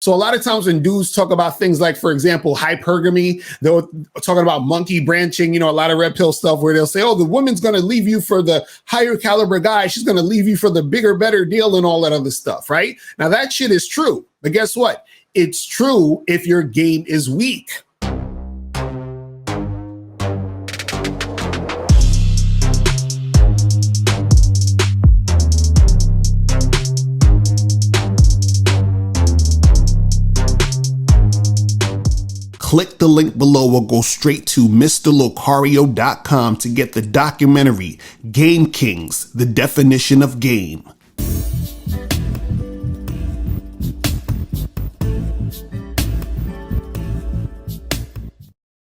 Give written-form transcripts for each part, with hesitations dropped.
So a lot of times when dudes talk about things like, for example, hypergamy, they're talking about monkey branching, a lot of red pill stuff where they'll say, oh, the woman's going to leave you for the higher caliber guy. She's going to leave you for the bigger, better deal and all that other stuff, right? Now that shit is true. But guess what? It's true if your game is weak. Click the link below or go straight to mr.locario.com to get the documentary Game Kings, The Definition of Game.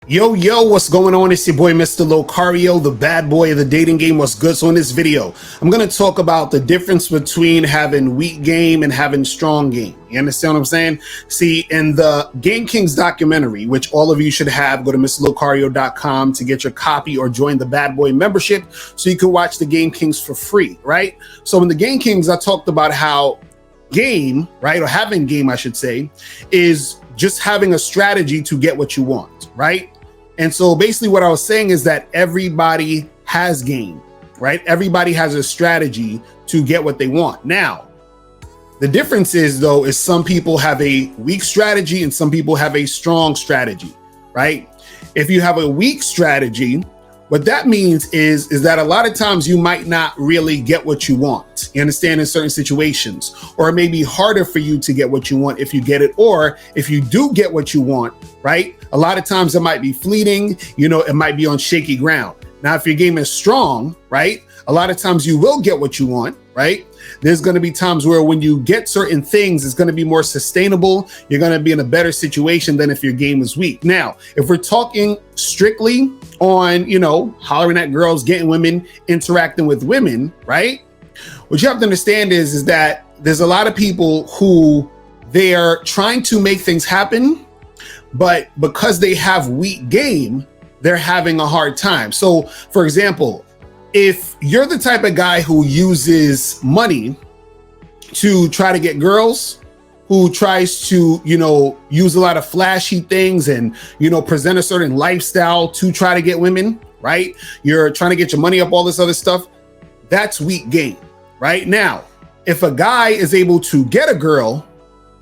Yo, what's going on? It's your boy, Mr. Locario, the bad boy of the dating game. What's good? So in this video, I'm going to talk about the difference between having weak game and having strong game. You understand what I'm saying? See, in the Game Kings documentary, which all of you should have, go to mr.locario.com to get your copy or join the bad boy membership so you can watch the Game Kings for free, right? So in the Game Kings, I talked about how game, right, or having game, I should say, is just having a strategy to get what you want, right? And so basically what I was saying is that everybody has game, right? Everybody has a strategy to get what they want. Now, the difference is though, is some people have a weak strategy and some people have a strong strategy, right? If you have a weak strategy, what that means is that a lot of times you might not really get what you want. You understand, in certain situations, or it may be harder for you to get what you want if you get it, or if you do get what you want, right? A lot of times it might be fleeting, it might be on shaky ground. Now, if your game is strong, right? A lot of times you will get what you want, right? There's going to be times where when you get certain things, it's going to be more sustainable. You're going to be in a better situation than if your game is weak. Now, if we're talking strictly on, hollering at girls, getting women, interacting with women, right? What you have to understand is that there's a lot of people who they are trying to make things happen, but because they have weak game, they're having a hard time. So, for example, if you're the type of guy who uses money to try to get girls, who tries to, use a lot of flashy things and, present a certain lifestyle to try to get women, right? You're trying to get your money up, all this other stuff. That's weak game, right? Now, if a guy is able to get a girl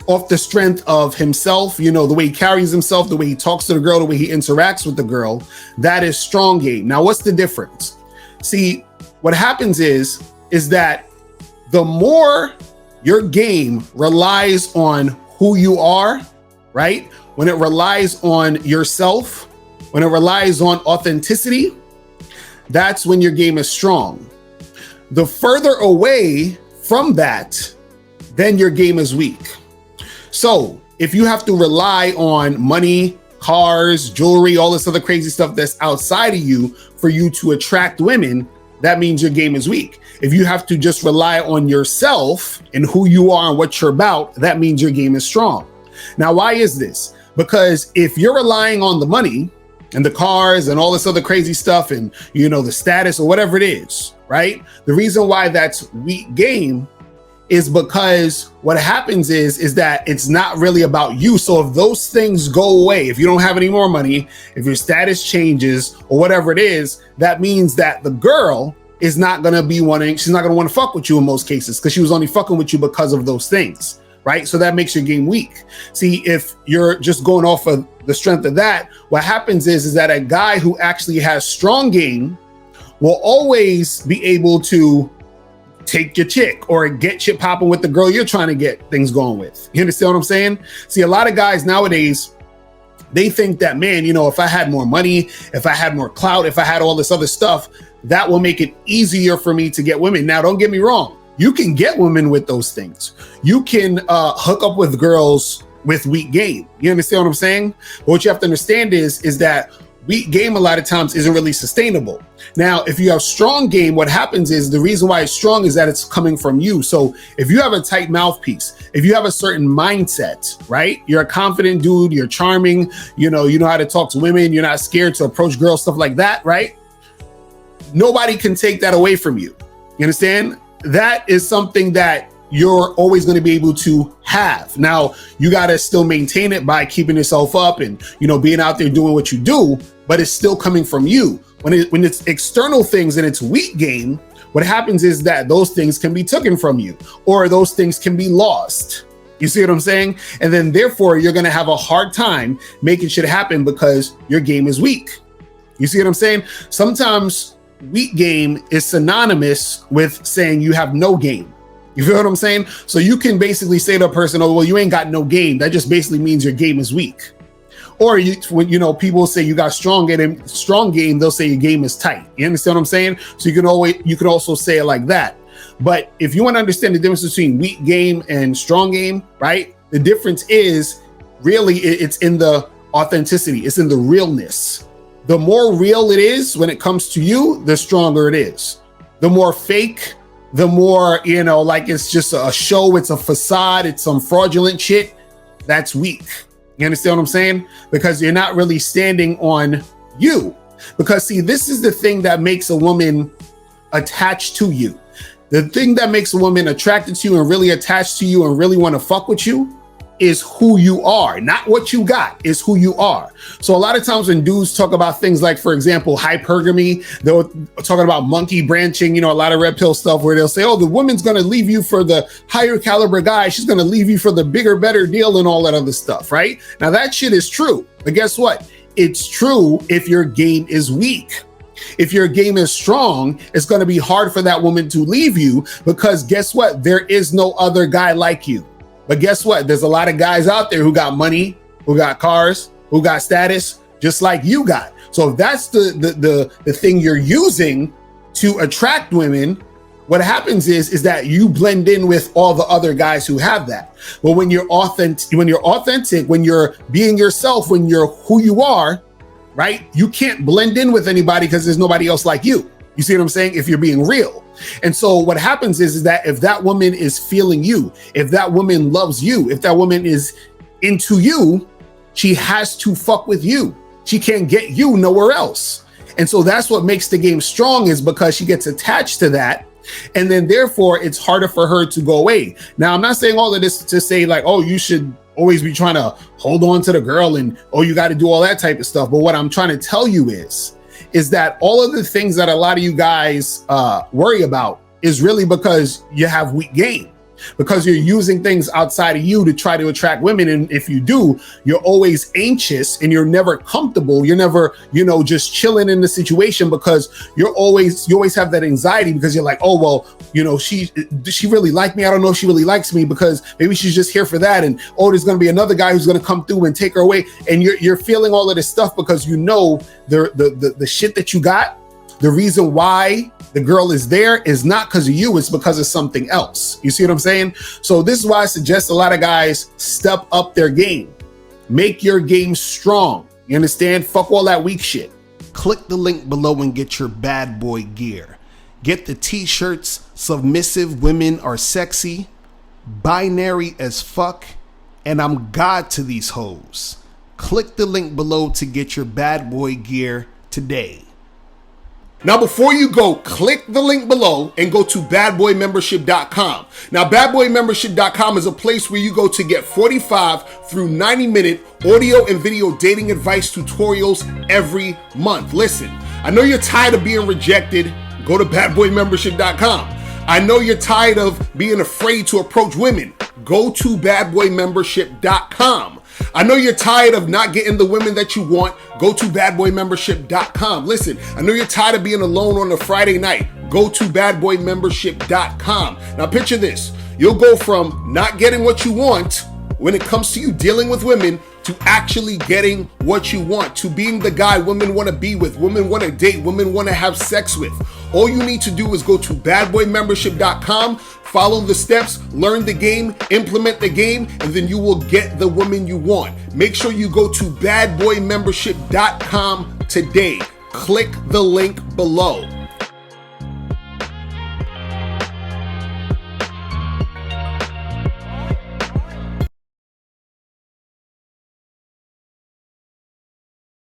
off the strength of himself, the way he carries himself, the way he talks to the girl, the way he interacts with the girl, that is strong game. Now, what's the difference? See, what happens is that the more your game relies on who you are, right? When it relies on yourself, when it relies on authenticity, that's when your game is strong. The further away from that, then your game is weak. So if you have to rely on money, cars, jewelry, all this other crazy stuff that's outside of you for you to attract women, that means your game is weak. If you have to just rely on yourself and who you are and what you're about, that means your game is strong. Now, why is this? Because if you're relying on the money and the cars and all this other crazy stuff and, the status or whatever it is, right? The reason why that's weak game is because what happens is that it's not really about you. So if those things go away, if you don't have any more money, if your status changes or whatever it is, that means that the girl is not going to be she's not going to want to fuck with you in most cases because she was only fucking with you because of those things, right? So that makes your game weak. See, if you're just going off of the strength of that, what happens is that a guy who actually has strong game will always be able to take your chick or get shit popping with the girl you're trying to get things going with. You understand what I'm saying? See, a lot of guys nowadays, they think that, man, if I had more money, if I had more clout, if I had all this other stuff, that will make it easier for me to get women. Now, don't get me wrong. You can get women with those things. You can hook up with girls with weak game. You understand what I'm saying? But what you have to understand is that weak game a lot of times isn't really sustainable. Now, if you have strong game, what happens is the reason why it's strong is that it's coming from you. So if you have a tight mouthpiece, if you have a certain mindset, right? You're a confident dude, you're charming, you know how to talk to women, you're not scared to approach girls, stuff like that, right? Nobody can take that away from you. You understand? That is something that you're always going to be able to have. Now, you got to still maintain it by keeping yourself up and, being out there doing what you do, but it's still coming from you. When it's external things and it's weak game, what happens is that those things can be taken from you, or those things can be lost. You see what I'm saying? And then therefore you're going to have a hard time making shit happen because your game is weak. You see what I'm saying? Sometimes weak game is synonymous with saying you have no game. You feel what I'm saying? So you can basically say to a person, oh, well, you ain't got no game. That just basically means your game is weak. Or when people say you got strong game, they'll say your game is tight. You understand what I'm saying? So you can also say it like that. But if you want to understand the difference between weak game and strong game, right? The difference is really it's in the authenticity. It's in the realness. The more real it is when it comes to you, the stronger it is. The more fake, the more, like it's just a show, it's a facade, it's some fraudulent shit, that's weak. You understand what I'm saying? Because you're not really standing on you. Because see, this is the thing that makes a woman attached to you. The thing that makes a woman attracted to you and really attached to you and really want to fuck with you is who you are, not what you got, is who you are. So a lot of times when dudes talk about things like, for example, hypergamy, they're talking about monkey branching, a lot of red pill stuff where they'll say, oh, the woman's going to leave you for the higher caliber guy. She's going to leave you for the bigger, better deal and all that other stuff, right? Now that shit is true, but guess what? It's true if your game is weak. If your game is strong, it's going to be hard for that woman to leave you because guess what? There is no other guy like you. But guess what? There's a lot of guys out there who got money, who got cars, who got status, just like you got. So if that's the thing you're using to attract women, what happens is that you blend in with all the other guys who have that. But when you're authentic, when you're being yourself, when you're who you are, right? You can't blend in with anybody because there's nobody else like you. You see what I'm saying? If you're being real. And so what happens is that if that woman is feeling you, if that woman loves you, if that woman is into you, she has to fuck with you. She can't get you nowhere else. And so that's what makes the game strong, is because she gets attached to that. And then therefore it's harder for her to go away. Now, I'm not saying all of this to say like, oh, you should always be trying to hold on to the girl and, oh, you got to do all that type of stuff. But what I'm trying to tell you is that all of the things that a lot of you guys worry about is really because you have weak game, because you're using things outside of you to try to attract women. And if you do, you're always anxious and you're never comfortable. You're never, just chilling in the situation because you always have that anxiety because you're like, oh, well, does she really like me? I don't know if she really likes me because maybe she's just here for that. And, oh, there's going to be another guy who's going to come through and take her away. And you're feeling all of this stuff because the shit that you got, the reason why the girl is there is not because of you, it's because of something else. You see what I'm saying? So this is why I suggest a lot of guys step up their game. Make your game strong. You understand? Fuck all that weak shit. Click the link below and get your bad boy gear. Get the t-shirts, Submissive Women Are Sexy, Binary as Fuck, and I'm God to these hoes. Click the link below to get your bad boy gear today. Now, before you go, click the link below and go to badboymembership.com. Now, badboymembership.com is a place where you go to get 45 through 90-minute audio and video dating advice tutorials every month. Listen, I know you're tired of being rejected. Go to badboymembership.com. I know you're tired of being afraid to approach women. Go to badboymembership.com. I know you're tired of not getting the women that you want. Go to badboymembership.com. Listen, I know you're tired of being alone on a Friday night. Go to badboymembership.com. Now picture this. You'll go from not getting what you want when it comes to you dealing with women to actually getting what you want, to being the guy women want to be with, women want to date, women want to have sex with. All you need to do is go to badboymembership.com, follow the steps, learn the game, implement the game, and then you will get the woman you want. Make sure you go to badboymembership.com today. Click the link below.